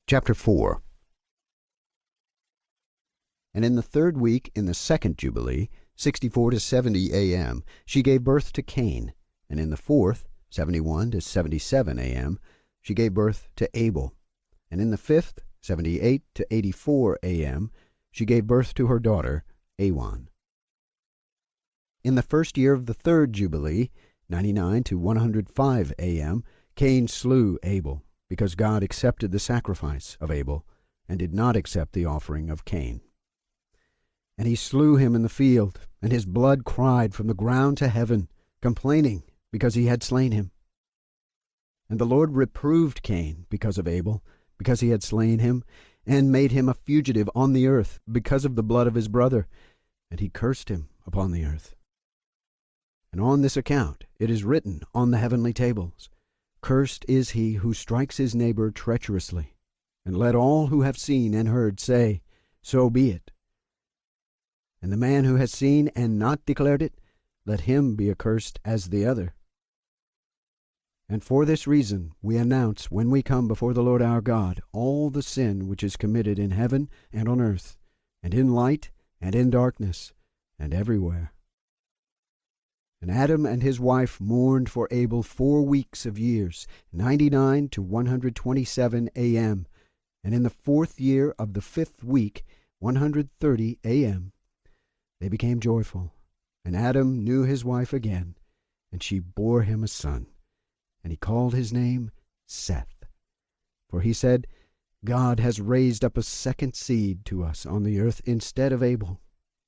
Chapter 4. And in the third week, in the second Jubilee, 64 to 70 a.m., she gave birth to Cain. And in the fourth, 71 to 77 a.m., she gave birth to Abel. And in the fifth, 78 to 84 a.m., she gave birth to her daughter, Awan. In the first year of the third Jubilee, 99 to 105 a.m., Cain slew Abel, because God accepted the sacrifice of Abel, and did not accept the offering of Cain. And he slew him in the field, and his blood cried from the ground to heaven, complaining because he had slain him. And the Lord reproved Cain because of Abel, because he had slain him, and made him a fugitive on the earth because of the blood of his brother, and he cursed him upon the earth. And on this account it is written on the heavenly tables, Cursed is he who strikes his neighbor treacherously. And let all who have seen and heard say, So be it. And the man who has seen and not declared it, let him be accursed as the other. And for this reason we announce when we come before the Lord our God all the sin which is committed in heaven and on earth, and in light and in darkness, and everywhere. And Adam and his wife mourned for Abel 4 weeks of years, 99 to 127 a.m., and in the fourth year of the fifth week, 130 a.m., they became joyful, and Adam knew his wife again, and she bore him a son, and he called his name Seth. For he said, God has raised up a second seed to us on the earth instead of Abel,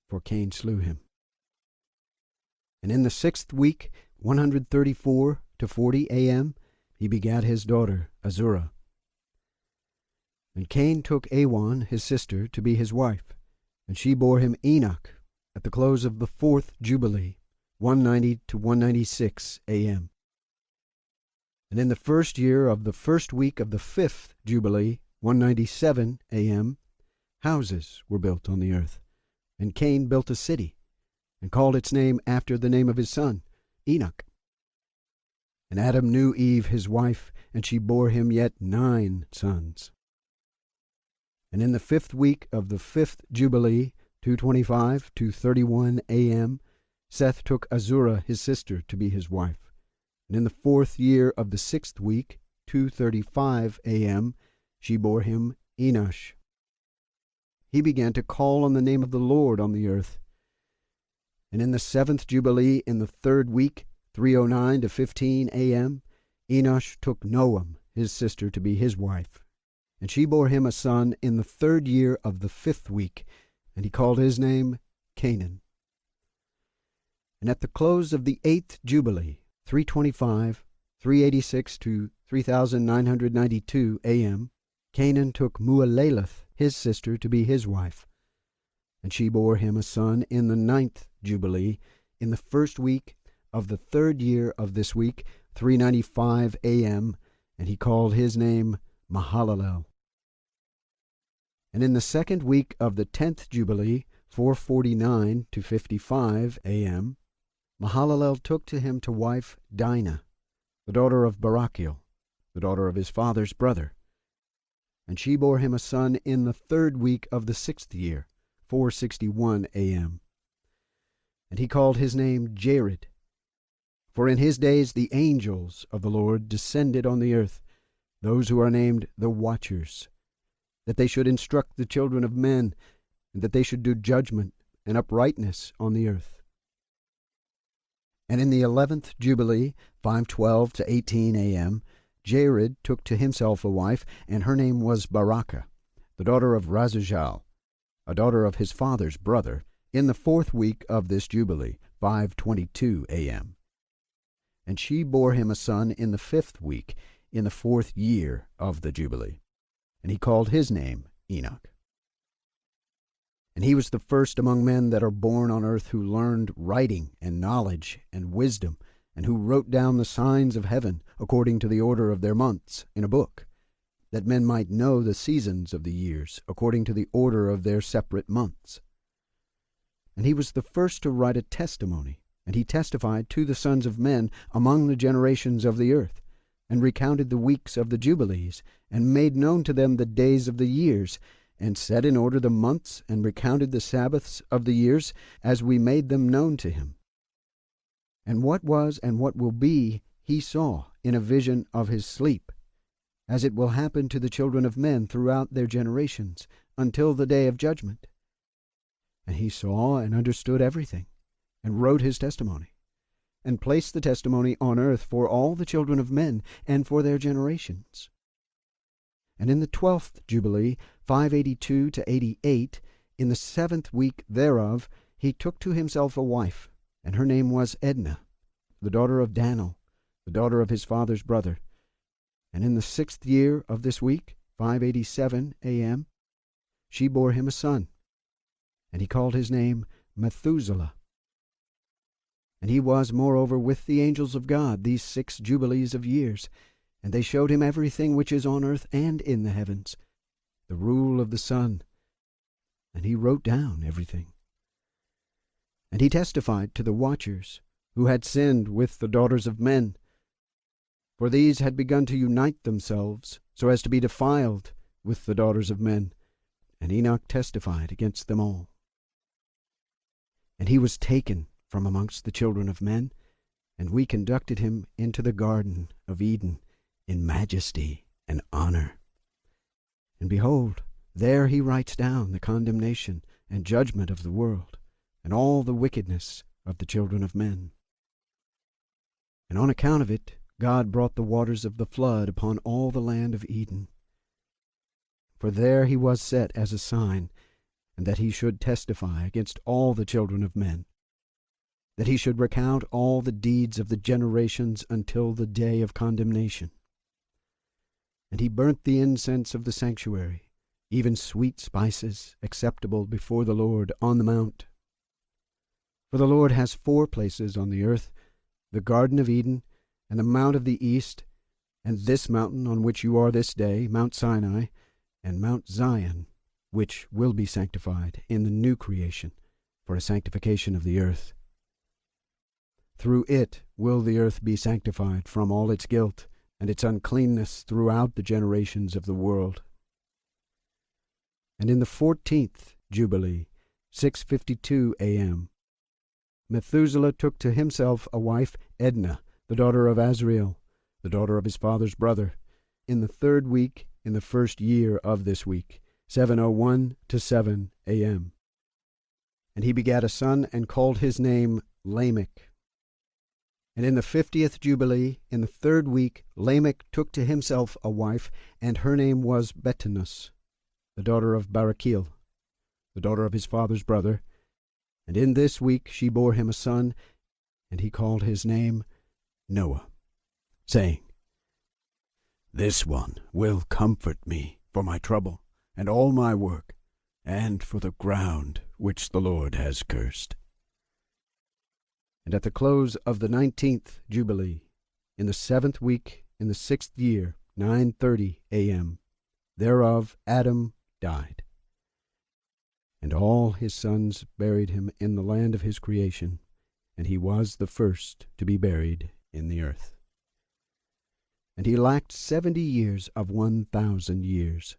for Cain slew him. And in the sixth week, 134 to 40 a.m., he begat his daughter Azurah. And Cain took Awan his sister to be his wife, and she bore him Enoch at the close of the fourth Jubilee, 190 to 196 a.m. And in the first year of the first week of the fifth Jubilee, 197 a.m., houses were built on the earth, and Cain built a city, and called its name after the name of his son, Enoch. And Adam knew Eve his wife, and she bore him yet 9 sons. And in the fifth week of the fifth Jubilee, 225 to 31 a.m., Seth took Azurah his sister to be his wife. And in the fourth year of the sixth week, 235 a.m., she bore him Enosh. He began to call on the name of the Lord on the earth. And in the seventh Jubilee, in the third week, 309 to 15 a.m., Enosh took Noam his sister to be his wife. And she bore him a son in the third year of the fifth week, and he called his name Canaan. And at the close of the eighth Jubilee, 325, 386 to 3992 a.m., Canaan took Mualeleth his sister to be his wife. And she bore him a son in the ninth Jubilee, in the first week of the third year of this week, 395 a.m., and he called his name Mahalalel. And in the second week of the 10th Jubilee, 449 to 55 a.m., Mahalalel took to him to wife Dinah, the daughter of Barachiel, the daughter of his father's brother. And she bore him a son in the third week of the 6th year, 461 a.m. And he called his name Jared. For in his days the angels of the Lord descended on the earth, those who are named the Watchers, that they should instruct the children of men, and that they should do judgment and uprightness on the earth. And in the 11th Jubilee, 512 to 18 a.m., Jared took to himself a wife, and her name was Barakah, the daughter of Razujal, a daughter of his father's brother, in the fourth week of this Jubilee, 522 a.m. And she bore him a son in the fifth week, in the fourth year of the Jubilee. And he called his name Enoch. And he was the first among men that are born on earth who learned writing and knowledge and wisdom, and who wrote down the signs of heaven according to the order of their months in a book, that men might know the seasons of the years according to the order of their separate months. And he was the first to write a testimony, and he testified to the sons of men among the generations of the earth, and recounted the weeks of the Jubilees, and made known to them the days of the years, and set in order the months, and recounted the Sabbaths of the years, as we made them known to him. And what was and what will be he saw in a vision of his sleep, as it will happen to the children of men throughout their generations, until the day of judgment. And he saw and understood everything, and wrote his testimony, and placed the testimony on earth for all the children of men, and for their generations. And in the 12th Jubilee, 582 to 88, in the 7th week thereof, he took to himself a wife, and her name was Edna, the daughter of Danel, the daughter of his father's brother. And in the 6th year of this week, 587 a.m., she bore him a son, and he called his name Methuselah. And he was, moreover, with the angels of God these 6 jubilees of years, and they showed him everything which is on earth and in the heavens, the rule of the sun. And he wrote down everything. And he testified to the watchers, who had sinned with the daughters of men, for these had begun to unite themselves, so as to be defiled with the daughters of men. And Enoch testified against them all. And he was taken from amongst the children of men, and we conducted him into the garden of Eden in majesty and honor. And behold, there he writes down the condemnation and judgment of the world, and all the wickedness of the children of men. And on account of it, God brought the waters of the flood upon all the land of Eden. For there he was set as a sign, and that he should testify against all the children of men, that he should recount all the deeds of the generations until the day of condemnation. And he burnt the incense of the sanctuary, even sweet spices, acceptable before the Lord on the mount. For the Lord has 4 places on the earth, the Garden of Eden, and the Mount of the East, and this mountain on which you are this day, Mount Sinai, and Mount Zion, which will be sanctified in the new creation, for a sanctification of the earth. Through it will the earth be sanctified from all its guilt and its uncleanness throughout the generations of the world. And in the 14th Jubilee, 6:52 a.m., Methuselah took to himself a wife, Edna, the daughter of Azrael, the daughter of his father's brother, in the 3rd week, in the 1st year of this week, 7:01 to 7 a.m. And he begat a son, and called his name Lamech. And in the 50th Jubilee, in the 3rd week, Lamech took to himself a wife, and her name was Betanus, the daughter of Barachiel, the daughter of his father's brother. And in this week she bore him a son, and he called his name Noah, saying, This one will comfort me for my trouble, and all my work, and for the ground which the Lord has cursed. And at the close of the 19th Jubilee, in the 7th week, in the 6th year, 9:30 a.m., thereof Adam died. And all his sons buried him in the land of his creation, and he was the first to be buried in the earth. And he lacked 70 years of 1,000 years.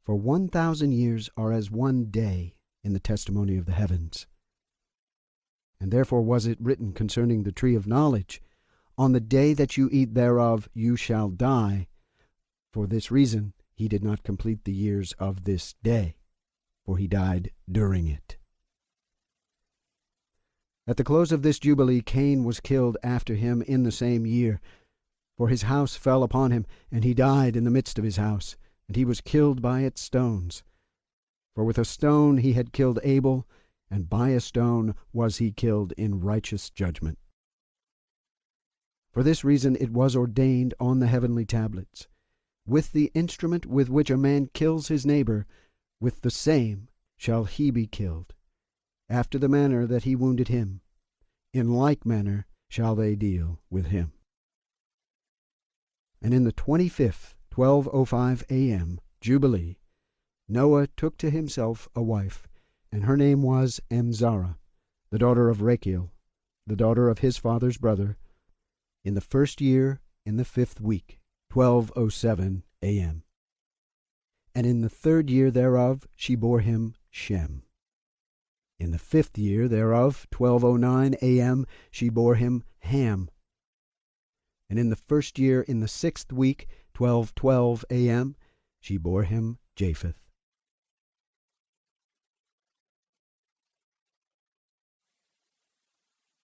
For 1,000 years are as one day in the testimony of the heavens. And therefore was it written concerning the tree of knowledge, On the day that you eat thereof you shall die. For this reason he did not complete the years of this day, for he died during it. At the close of this jubilee Cain was killed after him in the same year, for his house fell upon him, and he died in the midst of his house, and he was killed by its stones. For with a stone he had killed Abel, and by a stone was he killed in righteous judgment. For this reason it was ordained on the heavenly tablets, With the instrument with which a man kills his neighbor, with the same shall he be killed. After the manner that he wounded him, in like manner shall they deal with him. And in the 25th, 12:05 a.m., Jubilee, Noah took to himself a wife, and her name was Amzara, the daughter of Rachiel, the daughter of his father's brother, in the 1st year, in the 5th week, 12:07 a.m. And in the 3rd year thereof she bore him Shem. In the 5th year thereof, 12:09 a.m., she bore him Ham. And in the 1st year, in the 6th week, 12:12 a.m., she bore him Japheth.